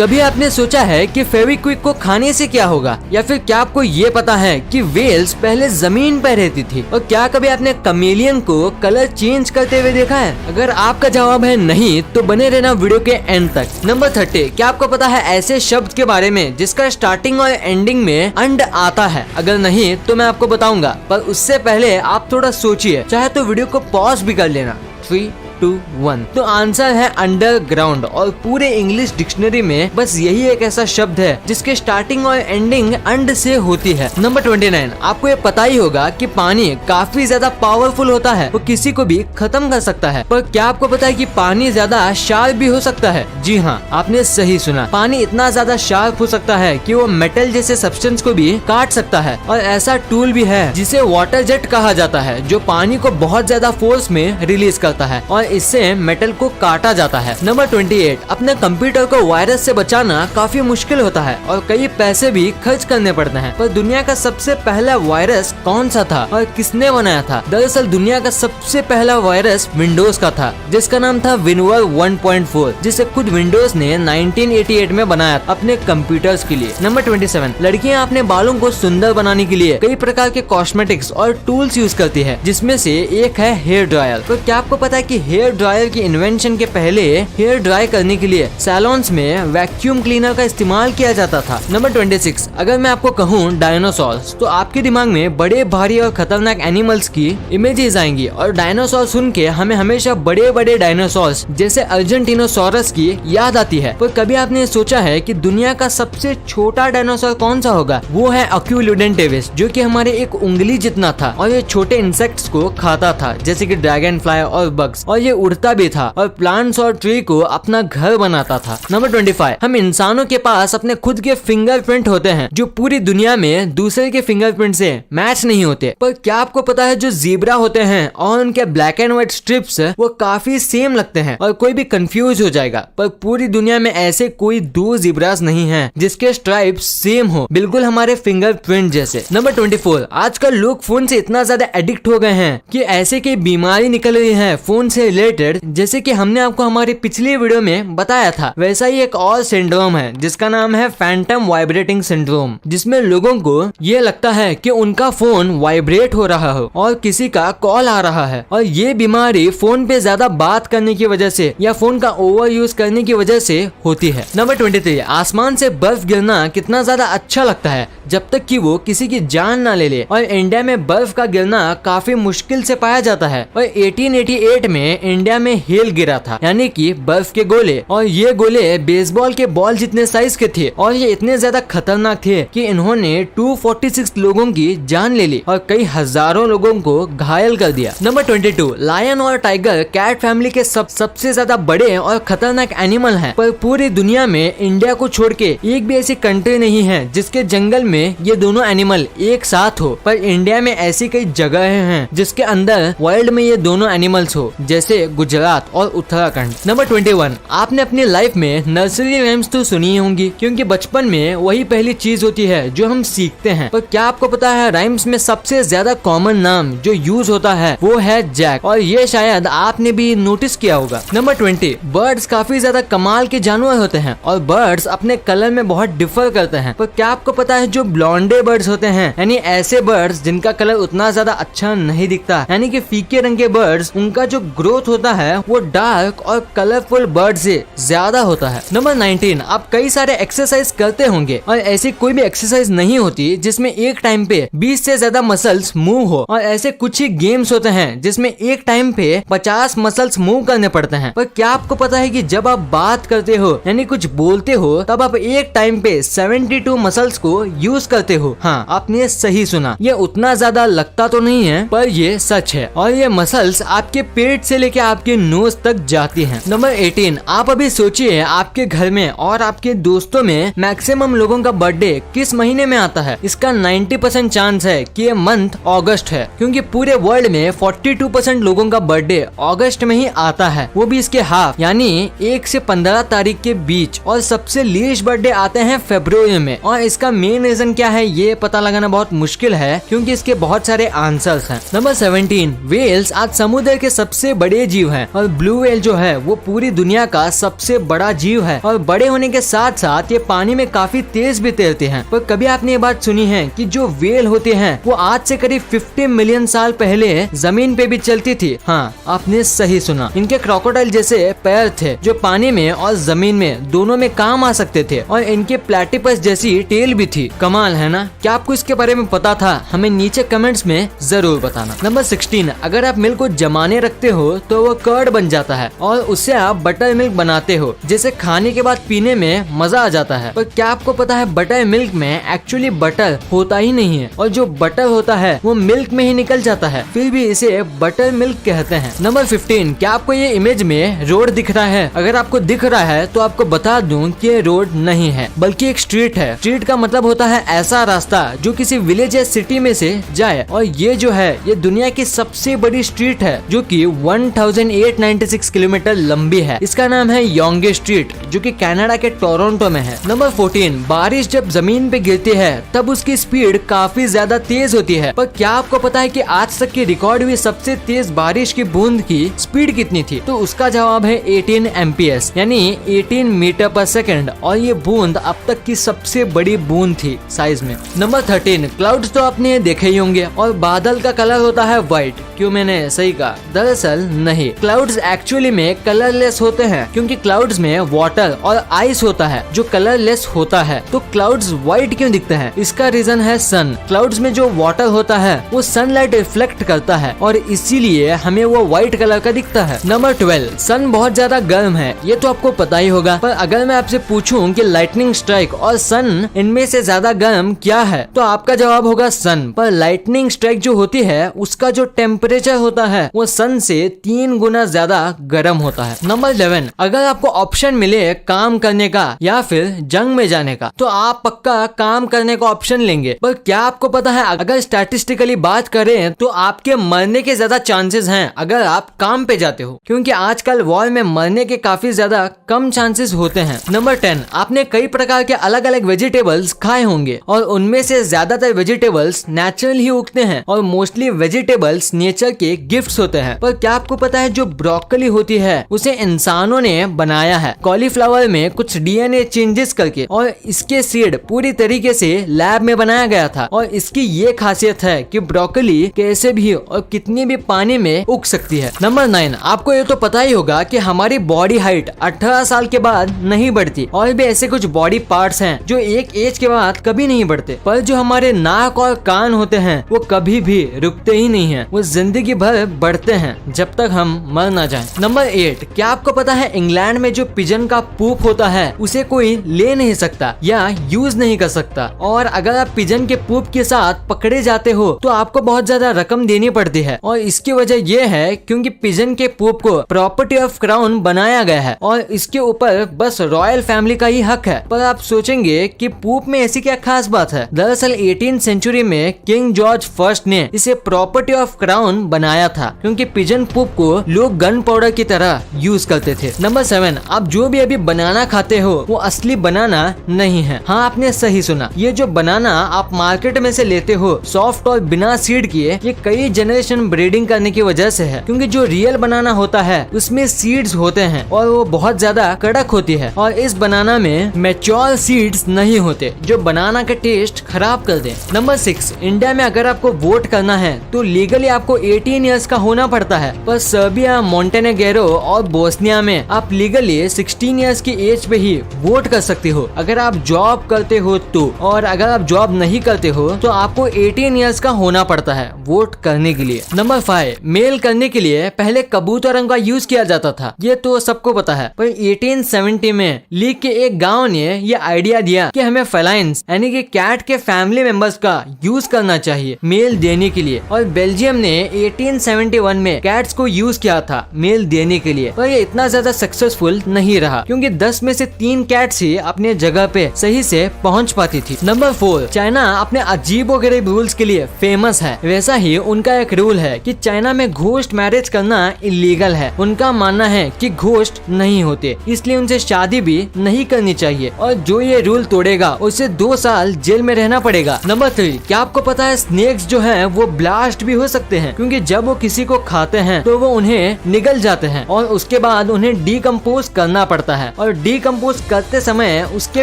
कभी आपने सोचा है कि फेविक्विक को खाने से क्या होगा, या फिर क्या आपको ये पता है कि वेल्स पहले जमीन पर रहती थी? और क्या कभी आपने कमेलियन को कलर चेंज करते हुए देखा है? अगर आपका जवाब है नहीं तो बने रहना वीडियो के एंड तक। नंबर 30, क्या आपको पता है ऐसे शब्द के बारे में जिसका स्टार्टिंग और एंडिंग में अंड आता है? अगर नहीं तो मैं आपको बताऊंगा, पर उससे पहले आप थोड़ा सोचिए, चाहे तो वीडियो को पॉज भी कर लेना। 3, 2, 1। तो आंसर है अंडरग्राउंड, और पूरे इंग्लिश डिक्शनरी में बस यही एक ऐसा शब्द है जिसके स्टार्टिंग और एंडिंग अंड से होती है। नंबर 29, आपको ये पता ही होगा कि पानी काफी ज्यादा पावरफुल होता है, वो किसी को भी खत्म कर सकता है। पर क्या आपको पता है कि पानी ज्यादा शार्प भी हो सकता है? जी हाँ, आपने सही सुना। पानी इतना ज्यादा शार्प हो सकता है कि वो मेटल जैसे सब्सटेंस को भी काट सकता है। और ऐसा टूल भी है जिसे वाटर जेट कहा जाता है, जो पानी को बहुत ज्यादा फोर्स में रिलीज करता है और इससे मेटल को काटा जाता है। नंबर 28, अपने कंप्यूटर को वायरस से बचाना काफी मुश्किल होता है और कई पैसे भी खर्च करने पड़ते हैं। पर दुनिया का सबसे पहला वायरस कौन सा था और किसने बनाया था? दरअसल दुनिया का सबसे पहला वायरस विंडोज का था, जिसका नाम था विनवर 1.4, जिसे खुद विंडोज ने 1988 में बनाया अपने कंप्यूटर्स के लिए। नंबर 27, लड़कियां अपने बालों को सुंदर बनाने के लिए कई प्रकार के कॉस्मेटिक्स और टूल्स यूज करती है, जिसमें से एक है हेयर ड्रायर। तो क्या आपको पता है कि हेयर ड्रायर की इन्वेंशन के पहले हेयर ड्राई करने के लिए सैलून्स में वैक्यूम क्लीनर का इस्तेमाल किया जाता था? नंबर 26, अगर मैं आपको कहूँ डायनासोर्स, तो आपके दिमाग में बड़े भारी और खतरनाक एनिमल्स की इमेजेस आएंगी, और डायनासोर सुन के हमें हमेशा बड़े बड़े डायनासोर्स जैसे अर्जेंटिनोसॉरस की याद आती है। पर कभी आपने सोचा है कि दुनिया का सबसे छोटा डायनासोर कौन सा होगा? वो है अक्यूलुडेंटेविस, जो कि हमारे एक उंगली जितना था, और ये छोटे इंसेक्ट्स को खाता था, जैसे कि ड्रैगन फ्लाई और बग्स, और ये उड़ता भी था और प्लांट्स और ट्री को अपना घर बनाता था। नंबर 25, हम इंसानों के पास अपने खुद के फिंगरप्रिंट होते हैं, जो पूरी दुनिया में दूसरे के फिंगरप्रिंट से मैच नहीं होते। पर क्या आपको पता है जो जीब्रा होते हैं और उनके ब्लैक एंड व्हाइट स्ट्रिप्स वो काफी सेम लगते हैं और कोई भी कंफ्यूज हो जाएगा, पर पूरी दुनिया में ऐसे कोई 2 जीब्रास नहीं हैं जिसके स्ट्राइप्स सेम हो, बिल्कुल हमारे फिंगरप्रिंट जैसे। नंबर 24, आजकल लोग फोन से इतना ज्यादा एडिक्ट हो गए हैं कि ऐसे की बीमारी निकल रही है फोन से रिलेटेड, जैसे कि हमने आपको हमारी पिछली वीडियो में बताया था। वैसा ही एक और सिंड्रोम है जिसका नाम है फैंटम वाइब्रेटिंग सिंड्रोम, जिसमें लोगों को ये लगता है कि उनका फोन वाइब्रेट हो रहा हो और किसी का कॉल आ रहा है, और ये बीमारी फोन पे ज्यादा बात करने की वजह से या फोन का ओवर यूज करने की वजह से होती है। नंबर 23, आसमान से बर्फ गिरना कितना ज्यादा अच्छा लगता है जब तक कि वो किसी की जान ना ले ले, और इंडिया में बर्फ का गिरना काफी मुश्किल से पाया जाता है। और 1888 में इंडिया में हेल गिरा था, यानी कि बर्फ के गोले, और ये गोले बेसबॉल के बॉल जितने साइज के थे, और ये इतने ज्यादा खतरनाक थे कि इन्होंने 246 लोगों की जान ले ली और कई हजारों लोगों को घायल कर दिया। नंबर 22, लायन और टाइगर कैट फैमिली के सबसे ज्यादा बड़े और खतरनाक एनिमल हैं, पर पूरी दुनिया में इंडिया को छोड़ के एक भी ऐसी कंट्री नहीं है जिसके जंगल में ये दोनों एनिमल एक साथ हो। पर इंडिया में ऐसी कई जगह हैं जिसके अंदर वर्ल्ड में ये दोनों एनिमल्स हो, जैसे गुजरात और उत्तराखंड। नंबर 21, आपने अपनी लाइफ में नर्सरी राइम्स तो सुनी होंगी, क्योंकि बचपन में वही पहली चीज होती है जो हम सीखते हैं। पर क्या आपको पता है राइम्स में सबसे ज्यादा कॉमन नाम जो यूज होता है वो है जैक, और ये शायद आपने भी नोटिस किया होगा। नंबर 20, बर्ड्स काफी ज्यादा कमाल के जानवर होते हैं और बर्ड्स अपने कलर में बहुत डिफर करते हैं। पर क्या आपको पता है जो ब्लॉन्डे बर्ड्स होते हैं, यानी ऐसे बर्ड्स जिनका कलर उतना ज्यादा अच्छा नहीं दिखता, यानी कि फीके रंग के बर्ड्स, उनका जो ग्रोथ होता है वो डार्क और कलरफुल बर्ड से ज्यादा होता है। नंबर 19, आप कई सारे एक्सरसाइज करते होंगे और ऐसी कोई भी एक्सरसाइज नहीं होती जिसमें एक टाइम पे 20 से ज्यादा मसल्स मूव हो, और ऐसे कुछ ही गेम्स होते हैं जिसमें एक टाइम पे 50 मसल्स मूव करने पड़ते हैं। पर क्या आपको पता है कि जब आप बात करते हो यानी कुछ बोलते हो तब आप एक टाइम पे 72 मसल्स को यूज करते हो? हाँ, आपने सही सुना। ये उतना ज्यादा लगता तो नहीं है पर ये सच है, और ये मसल्स आपके पेट से लेके आपके नोज तक जाती हैं। नंबर 18, आप अभी सोचिए आपके घर में और आपके दोस्तों में मैक्सिमम लोगों का बर्थडे किस महीने में आता है? इसका 90% चांस है कि ये मंथ अगस्त है, क्योंकि पूरे वर्ल्ड में 42% लोगों का बर्थडे अगस्त में ही आता है, वो भी इसके हाफ यानी 1 से 15 तारीख के बीच, और सबसे लीस्ट बर्थडे आते हैं फरवरी में। और इसका मेन रीजन क्या है ये पता लगाना बहुत मुश्किल है, क्योंकि इसके बहुत सारे आंसर्स हैं। नंबर 17, वेल्स आज समुद्र के सबसे बड़े बड़े जीव हैं और ब्लू व्हेल जो है वो पूरी दुनिया का सबसे बड़ा जीव है और बड़े होने के साथ साथ ये पानी में काफी तेज भी तैरते हैं। पर कभी आपने ये बात सुनी है कि जो व्हेल होते हैं वो आज से करीब 50 मिलियन साल पहले जमीन पे भी चलती थी? हाँ, आपने सही सुना। इनके क्रोकोडाइल जैसे पैर थे जो पानी में और जमीन में दोनों में काम आ सकते थे और इनके प्लेटिपस जैसी टेल भी थी। कमाल है ना? क्या आपको इसके बारे में पता था? हमें नीचे कमेंट्स में जरूर बताना। नंबर 16, अगर आप मिल्क को जमाने रखते हो तो वो कर्ड बन जाता है और उससे आप बटर मिल्क बनाते हो जिसे खाने के बाद पीने में मजा आ जाता है। पर क्या आपको पता है बटर मिल्क में एक्चुअली बटर होता ही नहीं है और जो बटर होता है वो मिल्क में ही निकल जाता है, फिर भी इसे बटर मिल्क कहते हैं। नंबर 15, क्या आपको ये इमेज में रोड दिख रहा है? अगर आपको दिख रहा है तो आपको बता दूं कि ये रोड नहीं है बल्कि एक स्ट्रीट है। स्ट्रीट का मतलब होता है ऐसा रास्ता जो किसी विलेज या सिटी में से जाए और ये जो है ये दुनिया की सबसे बड़ी स्ट्रीट है जो कि 1896 किलोमीटर लंबी है। इसका नाम है योंगे स्ट्रीट जो कि कनाडा के टोरंटो में है। नंबर 14, बारिश जब जमीन पे गिरती है तब उसकी स्पीड काफी ज्यादा तेज होती है। पर क्या आपको पता है कि आज तक की रिकॉर्ड हुई सबसे तेज बारिश की बूंद की स्पीड कितनी थी? तो उसका जवाब है 18 एमपीएस यानी 18 मीटर पर सेकंड और ये बूंद अब तक की सबसे बड़ी बूंद थी साइज में। नंबर 13, क्लाउड्स तो आपने देखे ही होंगे और बादल का कलर होता है व्हाइट। क्यों मैंने सही कहा? दरअसल नहीं, क्लाउड्स एक्चुअली में कलरलेस होते हैं क्योंकि क्लाउड्स में वाटर और आइस होता है जो कलरलेस होता है। तो क्लाउड्स व्हाइट क्यों दिखते हैं? इसका रीजन है सन। क्लाउड्स में जो वाटर होता है वो सनलाइट रिफ्लेक्ट करता है और इसीलिए हमें वो व्हाइट कलर का दिखता है। नंबर 12, सन बहुत ज्यादा गर्म है, ये तो आपको पता ही होगा। पर अगर मैं आपसे पूछूं कि लाइटनिंग स्ट्राइक और सन इनमें से ज्यादा गर्म क्या है तो आपका जवाब होगा सन। पर लाइटनिंग स्ट्राइक जो होती है उसका जो टेम्परेचर होता है वो सन से 3 गुना ज्यादा गर्म होता है। नंबर 11, अगर आपको ऑप्शन मिले काम करने का या फिर जंग में जाने का तो आप पक्का काम करने का ऑप्शन लेंगे। पर क्या आपको पता है अगर स्टैटिस्टिकली बात करें तो आपके मरने के ज्यादा चांसेस हैं अगर आप काम पे जाते हो, क्योंकि आजकल वॉर में मरने के काफी ज्यादा कम चांसेस होते हैं। नंबर 10, आपने कई प्रकार के अलग अलग वेजिटेबल्स खाए होंगे और उनमें से ज्यादातर वेजिटेबल्स नेचुरल ही उगते हैं और मोस्टली वेजिटेबल्स नेचर के गिफ्ट्स होते हैं। पर क्या आपको पता है जो ब्रोकली होती है उसे इंसानों ने बनाया है कॉलीफ्लावर में कुछ डीएनए चेंजेस करके और इसके सीड पूरी तरीके से लैब में बनाया गया था और इसकी ये खासियत है कि ब्रोकली कैसे भी और कितनी भी पानी में उग सकती है। नंबर 9, आपको ये तो पता ही होगा कि हमारी बॉडी हाइट 18 साल के बाद नहीं बढ़ती और भी ऐसे कुछ बॉडी पार्ट्स हैं जो एक एज के बाद कभी नहीं बढ़ते। पर जो हमारे नाक और कान होते हैं वो कभी भी रुकते ही नहीं हैं, वो जिंदगी भर बढ़ते हैं जब तक हम मर ना जाएं। नंबर 8, क्या आपको पता है इंग्लैंड में जो पिजन का पूप होता है उसे कोई ले नहीं सकता या यूज नहीं कर सकता और अगर आप पिजन के पूप के साथ पकड़े जाते हो तो आपको बहुत ज्यादा रकम देनी पड़ती है और इसकी वजह यह है क्योंकि पिजन के पूप को प्रॉपर्टी ऑफ क्राउन बनाया गया है और इसके ऊपर बस रॉयल फैमिली का ही हक है। पर आप सोचेंगे कि पूप में ऐसी क्या खास बात है? दरअसल 18वीं सेंचुरी में किंग जॉर्ज फर्स्ट ने इसे प्रॉपर्टी ऑफ क्राउन बनाया था क्योंकि पिजन पूप को लोग गन पाउडर की तरह यूज करते थे। नंबर 7, आप जो भी अभी बनाना खाते हो वो असली बनाना नहीं है। हाँ, आपने सही सुना, ये जो बनाना आप मार्केट में से लेते हो सॉफ्ट और बिना सीड किए, ये कई जनरेशन ब्रीडिंग करने की वजह से है क्योंकि जो रियल बनाना होता है उसमें सीड्स होते हैं और वो बहुत ज्यादा कड़क होती है और इस बनाना में मैच्योर सीड्स नहीं होते जो बनाना का टेस्ट खराब कर दे। नंबर 6, इंडिया में अगर आपको वोट करना है तो लीगली आपको 18 इयर्स का होना पड़ता है, पर सर्बिया, मोंटेनेग्रो और बोस्निया में आप लीगली 16 इयर्स की एज पे ही वोट कर सकते हो अगर आप जॉब करते हो तो, और अगर आप जॉब नहीं करते हो तो आपको 18 इयर्स का होना पड़ता है वोट करने के लिए। नंबर 5, मेल करने के लिए पहले कबूतरों का यूज किया जाता था, ये तो सबको पता है। पर 1870 में लीग के एक गांव ने ये आइडिया दिया कि हमें फेलाइंस यानी कि कैट के फैमिली मेंबर्स का यूज करना चाहिए मेल देने के लिए और बेल्जियम ने 1871 में कैट्स को यूज किया था मेल देने के लिए। पर ये इतना ज्यादा सक्सेसफुल नहीं रहा क्योंकि 10 में से 3 कैट्स ही अपने जगह पे सही से पहुंच पाती थी। नंबर 4, चाइना अपने अजीब वगैरह रूल्स के लिए फेमस है। वैसा ही उनका एक रूल है कि चाइना में घोस्ट मैरिज करना इलीगल है। उनका मानना है कि घोस्ट नहीं होते इसलिए उनसे शादी भी नहीं करनी चाहिए और जो ये रूल तोड़ेगा उसे 2 साल जेल में रहना पड़ेगा। नंबर 3, क्या आपको पता है स्नेक्स जो है वो ब्लास्ट भी हो सकते हैं क्योंकि जब वो किसी को खाते हैं तो वो उन्हें निगल जाते हैं और उसके बाद उन्हें डीकम्पोज करना पड़ता है और डीकम्पोज करते समय उसके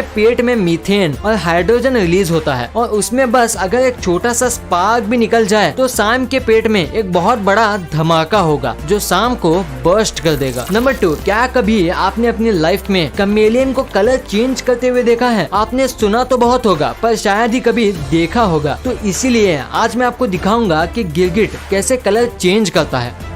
पेट में मीथेन और हाइड्रोजन रिलीज होता है और उसमें बस अगर एक छोटा सा स्पार्क भी निकल जाए तो सैम के पेट में एक बहुत बड़ा धमाका होगा जो सैम को बर्स्ट कर देगा। नंबर 2, क्या कभी आपने अपनी लाइफ में कमेलियन को कलर चेंज करते हुए देखा है? आपने सुना तो बहुत होगा पर शायद ही कभी देखा होगा, तो इसीलिए आज मैं आपको दिखाऊंगा कि गिरगिट कैसे कलर चेंज करता है।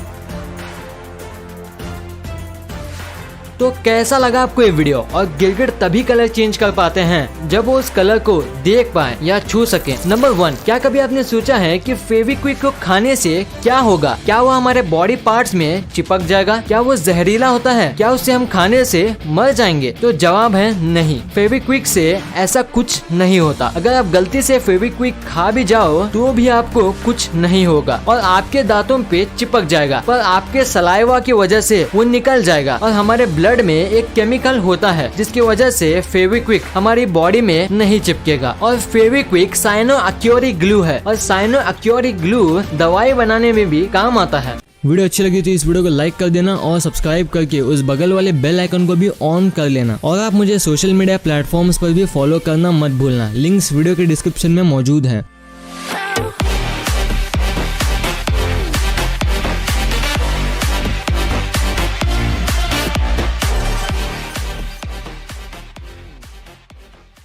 तो कैसा लगा आपको ये वीडियो? और गिरगिट तभी कलर चेंज कर पाते हैं जब वो उस कलर को देख पाए या छू सके। नंबर 1, क्या कभी आपने सोचा है कि फेविक्विक को खाने से क्या होगा? क्या वो हमारे बॉडी पार्ट्स में चिपक जाएगा? क्या वो जहरीला होता है? क्या उसे हम खाने से मर जाएंगे? तो जवाब है नहीं, फेविक्विक से ऐसा कुछ नहीं होता। अगर आप गलती से फेविक्विक खा भी जाओ तो भी आपको कुछ नहीं होगा और आपके दांतों पे चिपक जाएगा, पर आपके सलाइवा की वजह से वो निकल जाएगा। और हमारे ब्लड में एक केमिकल होता है जिसकी वजह से फेविक्विक हमारी बॉडी में नहीं चिपकेगा। और फेविक्विक साइनो-एक्योरिक ग्लू है और साइनो-एक्योरिक ग्लू दवाई बनाने में भी काम आता है। वीडियो अच्छी लगी तो इस वीडियो को लाइक कर देना और सब्सक्राइब करके उस बगल वाले बेल आइकन को भी ऑन कर लेना। और आप मुझे सोशल मीडिया प्लेटफॉर्म्स पर भी फॉलो करना मत भूलना। लिंक्स वीडियो के डिस्क्रिप्शन में मौजूद हैं।